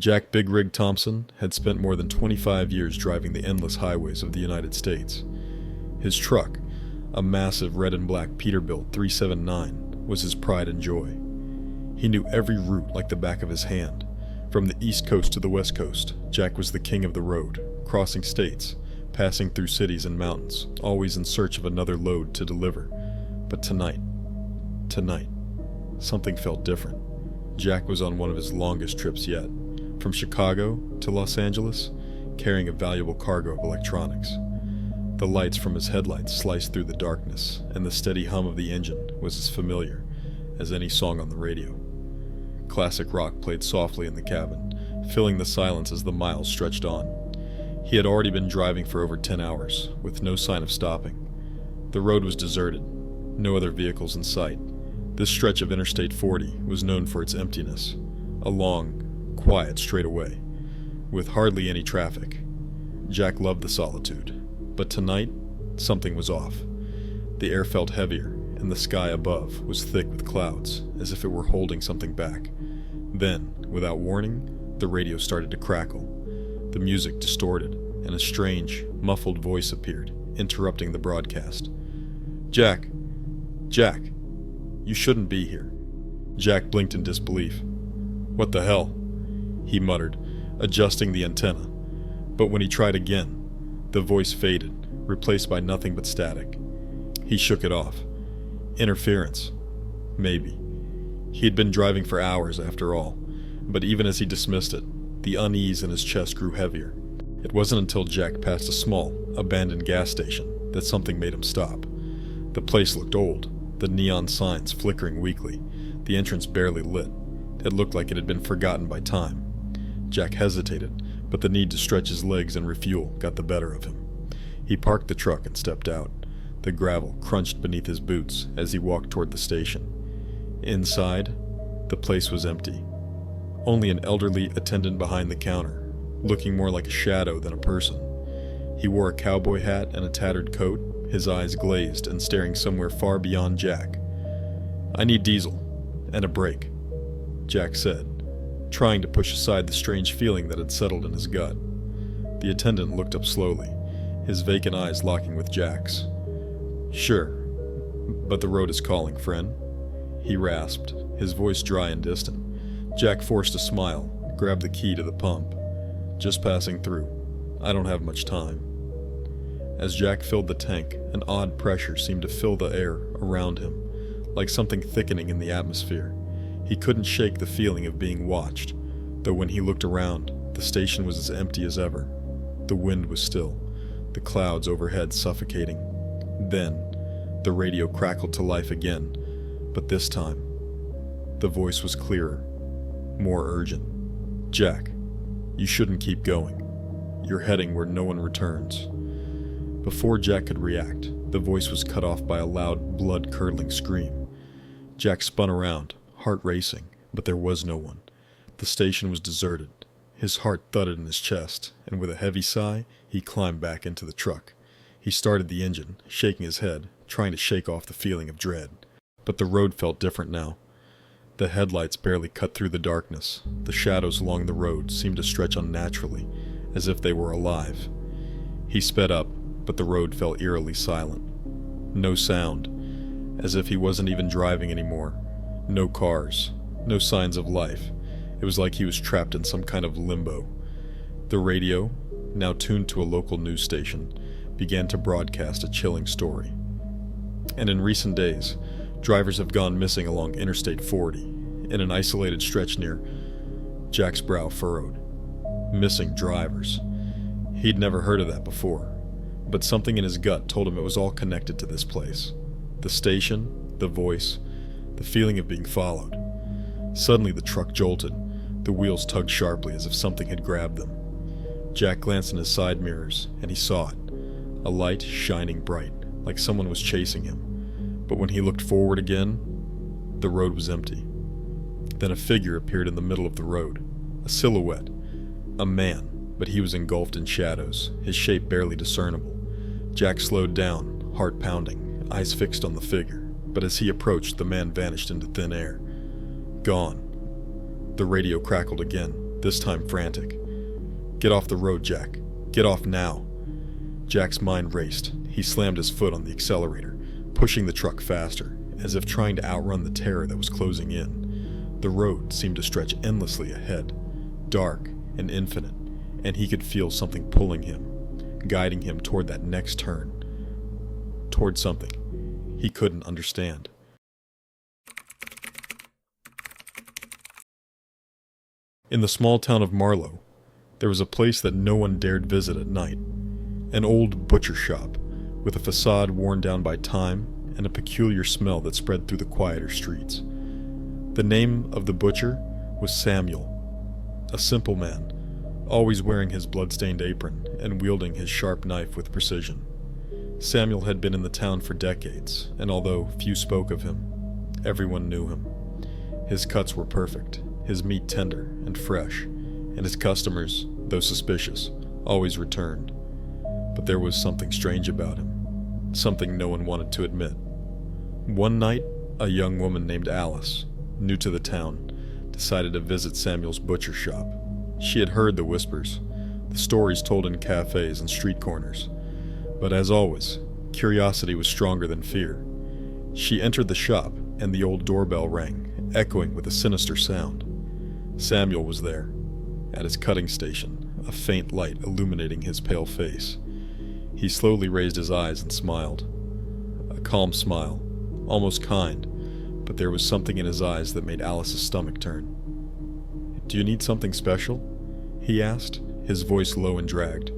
Jack Big Rig Thompson had spent more than 25 years driving the endless highways of the United States. His truck, a massive red and black Peterbilt 379, was his pride and joy. He knew every route like the back of his hand. From the East Coast to the West Coast, Jack was the king of the road, crossing states, passing through cities and mountains, always in search of another load to deliver. But tonight, something felt different. Jack was on one of his longest trips yet, from Chicago to Los Angeles, carrying a valuable cargo of electronics. The lights from his headlights sliced through the darkness, and the steady hum of the engine was as familiar as any song on the radio. Classic rock played softly in the cabin, filling the silence as the miles stretched on. He had already been driving for over 10 hours, with no sign of stopping. The road was deserted, no other vehicles in sight. This stretch of Interstate 40 was known for its emptiness, a long, quiet straightaway, with hardly any traffic. Jack loved the solitude, but tonight, something was off. The air felt heavier, and the sky above was thick with clouds, as if it were holding something back. Then, without warning, the radio started to crackle. The music distorted, and a strange, muffled voice appeared, interrupting the broadcast. Jack! Jack! You shouldn't be here." Jack blinked in disbelief. "What the hell?" he muttered, adjusting the antenna. But when he tried again, the voice faded, replaced by nothing but static. He shook it off. Interference. Maybe. He had been driving for hours after all, but even as he dismissed it, the unease in his chest grew heavier. It wasn't until Jack passed a small, abandoned gas station that something made him stop. The place looked old, the neon signs flickering weakly, the entrance barely lit. It looked like it had been forgotten by time. Jack hesitated, but the need to stretch his legs and refuel got the better of him. He parked the truck and stepped out. The gravel crunched beneath his boots as he walked toward the station. Inside, the place was empty. Only an elderly attendant behind the counter, looking more like a shadow than a person. He wore a cowboy hat and a tattered coat, his eyes glazed and staring somewhere far beyond Jack. "I need diesel, and a break," Jack said, trying to push aside the strange feeling that had settled in his gut. The attendant looked up slowly, his vacant eyes locking with Jack's. "Sure, but the road is calling, friend," he rasped, his voice dry and distant. Jack forced a smile, grabbed the key to the pump. "Just passing through. I don't have much time." As Jack filled the tank, an odd pressure seemed to fill the air around him, like something thickening in the atmosphere. He couldn't shake the feeling of being watched, though when he looked around, the station was as empty as ever. The wind was still, the clouds overhead suffocating. Then, the radio crackled to life again, but this time, the voice was clearer, more urgent. "Jack, you shouldn't keep going. You're heading where no one returns." Before Jack could react, the voice was cut off by a loud, blood-curdling scream. Jack spun around, heart racing, but there was no one. The station was deserted. His heart thudded in his chest, and with a heavy sigh, he climbed back into the truck. He started the engine, shaking his head, trying to shake off the feeling of dread. But the road felt different now. The headlights barely cut through the darkness. The shadows along the road seemed to stretch unnaturally, as if they were alive. He sped up, but the road fell eerily silent. No sound, as if he wasn't even driving anymore. No cars, no signs of life. It was like he was trapped in some kind of limbo. The radio, now tuned to a local news station, began to broadcast a chilling story. And in recent days, drivers have gone missing along Interstate 40, in an isolated stretch near. Jack's brow furrowed. Missing drivers. He'd never heard of that before, but something in his gut told him it was all connected to this place. The station, the voice, the feeling of being followed. Suddenly the truck jolted. The wheels tugged sharply as if something had grabbed them. Jack glanced in his side mirrors, and he saw it. A light shining bright, like someone was chasing him. But when he looked forward again, the road was empty. Then a figure appeared in the middle of the road. A silhouette. A man, but he was engulfed in shadows, his shape barely discernible. Jack slowed down, heart pounding, eyes fixed on the figure. But as he approached, the man vanished into thin air. Gone. The radio crackled again, this time frantic. "Get off the road, Jack. Get off now." Jack's mind raced. He slammed his foot on the accelerator, pushing the truck faster, as if trying to outrun the terror that was closing in. The road seemed to stretch endlessly ahead, dark and infinite, and he could feel something pulling him, guiding him toward that next turn, toward something he couldn't understand. In the small town of Marlow, there was a place that no one dared visit at night. An old butcher shop, with a facade worn down by time and a peculiar smell that spread through the quieter streets. The name of the butcher was Samuel, a simple man, always wearing his blood-stained apron and wielding his sharp knife with precision. Samuel had been in the town for decades, and although few spoke of him, everyone knew him. His cuts were perfect, his meat tender and fresh, and his customers, though suspicious, always returned. But there was something strange about him, something no one wanted to admit. One night, a young woman named Alice, new to the town, decided to visit Samuel's butcher shop. She had heard the whispers, the stories told in cafes and street corners. But as always, curiosity was stronger than fear. She entered the shop, and the old doorbell rang, echoing with a sinister sound. Samuel was there, at his cutting station, a faint light illuminating his pale face. He slowly raised his eyes and smiled. A calm smile, almost kind, but there was something in his eyes that made Alice's stomach turn. "Do you need something special?" he asked, his voice low and dragged.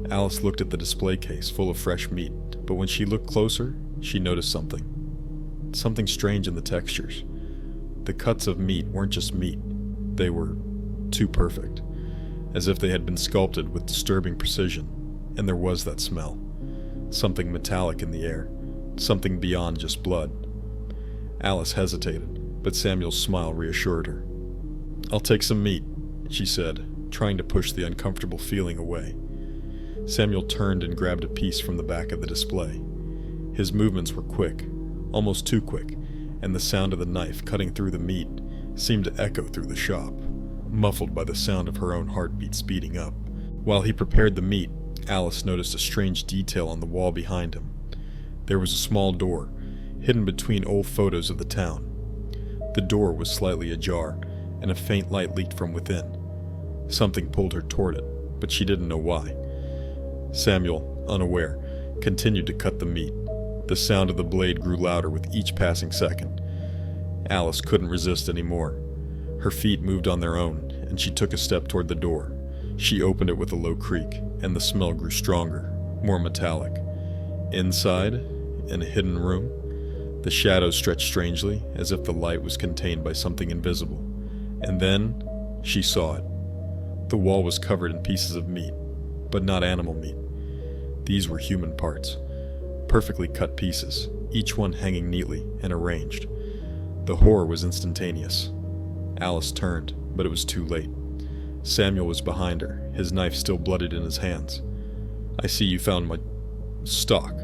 Alice looked at the display case full of fresh meat, but when she looked closer, she noticed something. Something strange in the textures. The cuts of meat weren't just meat. They were too perfect, as if they had been sculpted with disturbing precision, and there was that smell. Something metallic in the air, something beyond just blood. Alice hesitated, but Samuel's smile reassured her. "I'll take some meat," she said, trying to push the uncomfortable feeling away. Samuel turned and grabbed a piece from the back of the display. His movements were quick, almost too quick, and the sound of the knife cutting through the meat seemed to echo through the shop, muffled by the sound of her own heartbeat speeding up. While he prepared the meat, Alice noticed a strange detail on the wall behind him. There was a small door, hidden between old photos of the town. The door was slightly ajar, and a faint light leaked from within. Something pulled her toward it, but she didn't know why. Samuel, unaware, continued to cut the meat. The sound of the blade grew louder with each passing second. Alice couldn't resist anymore. Her feet moved on their own, and she took a step toward the door. She opened it with a low creak, and the smell grew stronger, more metallic. Inside, in a hidden room, the shadows stretched strangely, as if the light was contained by something invisible. And then, she saw it. The wall was covered in pieces of meat, but not animal meat. These were human parts, perfectly cut pieces, each one hanging neatly and arranged. The horror was instantaneous. Alice turned, but it was too late. Samuel was behind her, his knife still bloodied in his hands. "I see you found my stock,"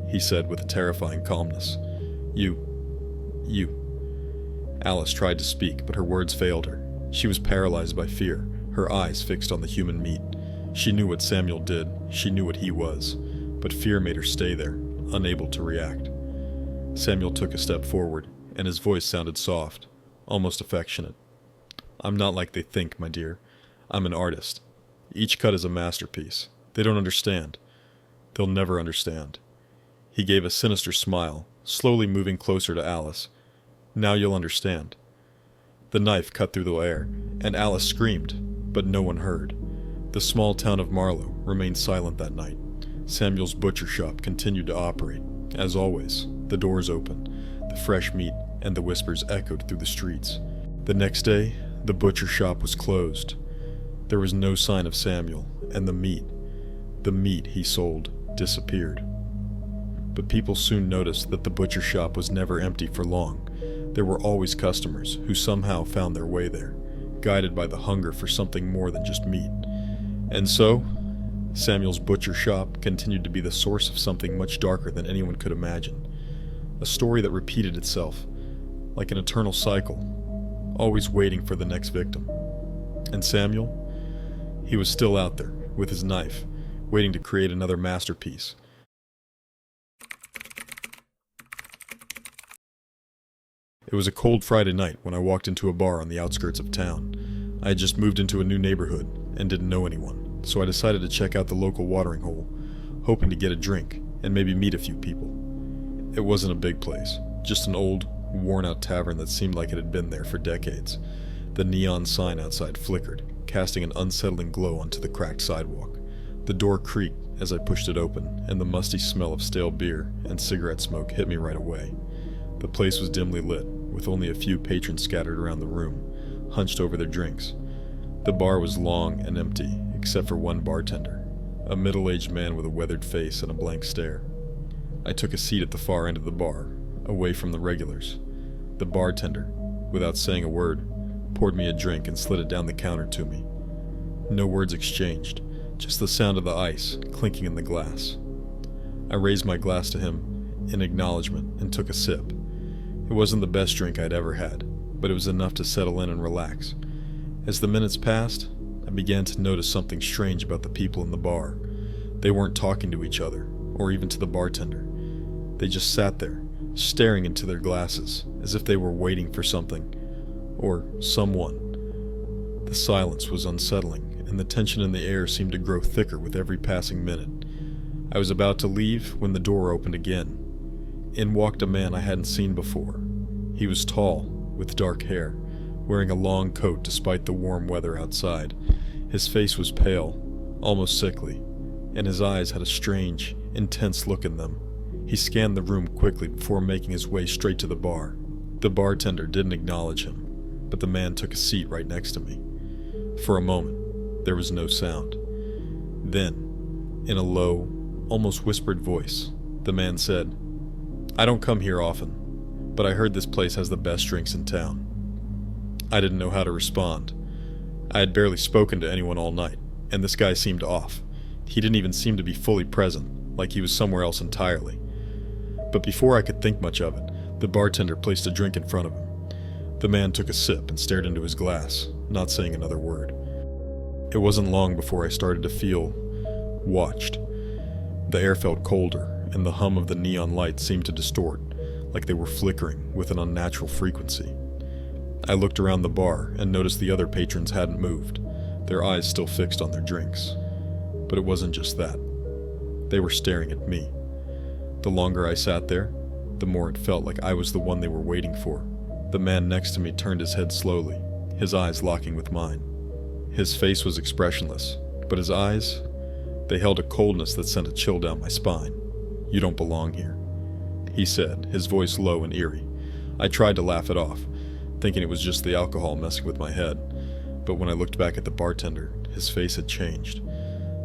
he said with a terrifying calmness. You. Alice tried to speak, but her words failed her. She was paralyzed by fear, her eyes fixed on the human meat. She knew what Samuel did, she knew what he was, but fear made her stay there, unable to react. Samuel took a step forward, and his voice sounded soft, almost affectionate. "I'm not like they think, my dear. I'm an artist. Each cut is a masterpiece. They don't understand. They'll never understand." He gave a sinister smile, slowly moving closer to Alice. "Now you'll understand." The knife cut through the air, and Alice screamed, but no one heard. The small town of Marlow remained silent that night. Samuel's butcher shop continued to operate. As always, the doors open, the fresh meat and the whispers echoed through the streets. The next day, the butcher shop was closed. There was no sign of Samuel, and the meat he sold, disappeared. But people soon noticed that the butcher shop was never empty for long. There were always customers who somehow found their way there, guided by the hunger for something more than just meat. And so, Samuel's butcher shop continued to be the source of something much darker than anyone could imagine. A story that repeated itself, like an eternal cycle, always waiting for the next victim. And Samuel? He was still out there, with his knife, waiting to create another masterpiece. It was a cold Friday night when I walked into a bar on the outskirts of town. I had just moved into a new neighborhood and didn't know anyone, so I decided to check out the local watering hole, hoping to get a drink and maybe meet a few people. It wasn't a big place, just an old, worn-out tavern that seemed like it had been there for decades. The neon sign outside flickered, casting an unsettling glow onto the cracked sidewalk. The door creaked as I pushed it open, and the musty smell of stale beer and cigarette smoke hit me right away. The place was dimly lit, with only a few patrons scattered around the room, hunched over their drinks. The bar was long and empty, except for one bartender, a middle-aged man with a weathered face and a blank stare. I took a seat at the far end of the bar, away from the regulars. The bartender, without saying a word, poured me a drink and slid it down the counter to me. No words exchanged, just the sound of the ice clinking in the glass. I raised my glass to him in acknowledgement and took a sip. It wasn't the best drink I'd ever had, but it was enough to settle in and relax. As the minutes passed, I began to notice something strange about the people in the bar. They weren't talking to each other, or even to the bartender. They just sat there, staring into their glasses, as if they were waiting for something, or someone. The silence was unsettling, and the tension in the air seemed to grow thicker with every passing minute. I was about to leave when the door opened again. In walked a man I hadn't seen before. He was tall, with dark hair, wearing a long coat despite the warm weather outside. His face was pale, almost sickly, and his eyes had a strange, intense look in them. He scanned the room quickly before making his way straight to the bar. The bartender didn't acknowledge him, but the man took a seat right next to me. For a moment, there was no sound. Then, in a low, almost whispered voice, the man said, "I don't come here often, but I heard this place has the best drinks in town." I didn't know how to respond. I had barely spoken to anyone all night, and this guy seemed off. He didn't even seem to be fully present, like he was somewhere else entirely. But before I could think much of it, the bartender placed a drink in front of him. The man took a sip and stared into his glass, not saying another word. It wasn't long before I started to feel watched. The air felt colder, and the hum of the neon lights seemed to distort, like they were flickering with an unnatural frequency. I looked around the bar and noticed the other patrons hadn't moved, their eyes still fixed on their drinks. But it wasn't just that. They were staring at me. The longer I sat there, the more it felt like I was the one they were waiting for. The man next to me turned his head slowly, his eyes locking with mine. His face was expressionless, but his eyes, they held a coldness that sent a chill down my spine. "You don't belong here," he said, his voice low and eerie. I tried to laugh it off, thinking it was just the alcohol messing with my head, but when I looked back at the bartender, his face had changed.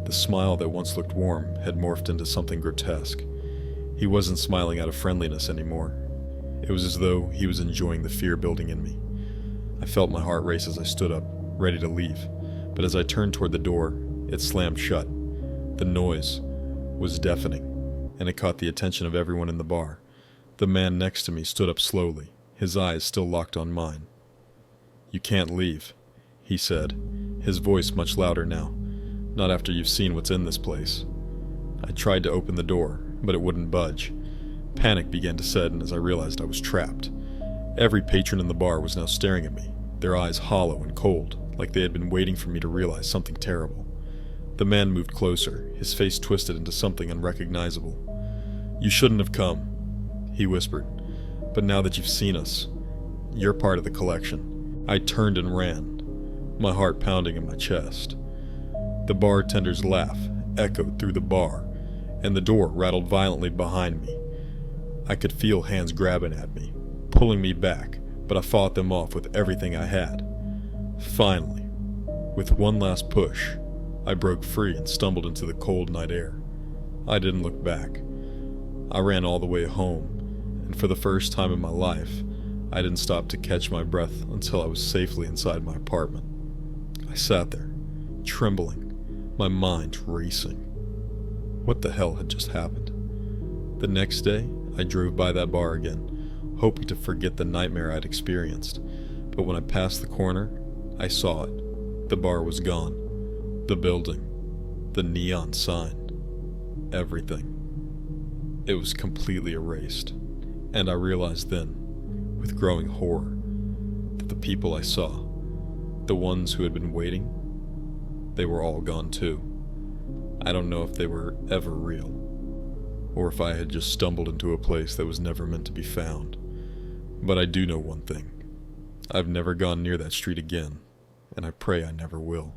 The smile that once looked warm had morphed into something grotesque. He wasn't smiling out of friendliness anymore. It was as though he was enjoying the fear building in me. I felt my heart race as I stood up, ready to leave, but as I turned toward the door, it slammed shut. The noise was deafening, and it caught the attention of everyone in the bar. The man next to me stood up slowly, his eyes still locked on mine. "You can't leave," he said, his voice much louder now. "Not after you've seen what's in this place." I tried to open the door, but it wouldn't budge. Panic began to set in as I realized I was trapped. Every patron in the bar was now staring at me, their eyes hollow and cold, like they had been waiting for me to realize something terrible. The man moved closer, his face twisted into something unrecognizable. "You shouldn't have come," he whispered, "but now that you've seen us, you're part of the collection." I turned and ran, my heart pounding in my chest. The bartender's laugh echoed through the bar, and the door rattled violently behind me. I could feel hands grabbing at me, pulling me back, but I fought them off with everything I had. Finally, with one last push, I broke free and stumbled into the cold night air. I didn't look back. I ran all the way home, and for the first time in my life, I didn't stop to catch my breath until I was safely inside my apartment. I sat there, trembling, my mind racing. What the hell had just happened? The next day, I drove by that bar again, hoping to forget the nightmare I'd experienced. But when I passed the corner, I saw it. The bar was gone. The building. The neon sign. Everything. It was completely erased, and I realized then, with growing horror, that the people I saw, the ones who had been waiting, they were all gone too. I don't know if they were ever real, or if I had just stumbled into a place that was never meant to be found. But I do know one thing. I've never gone near that street again, and I pray I never will.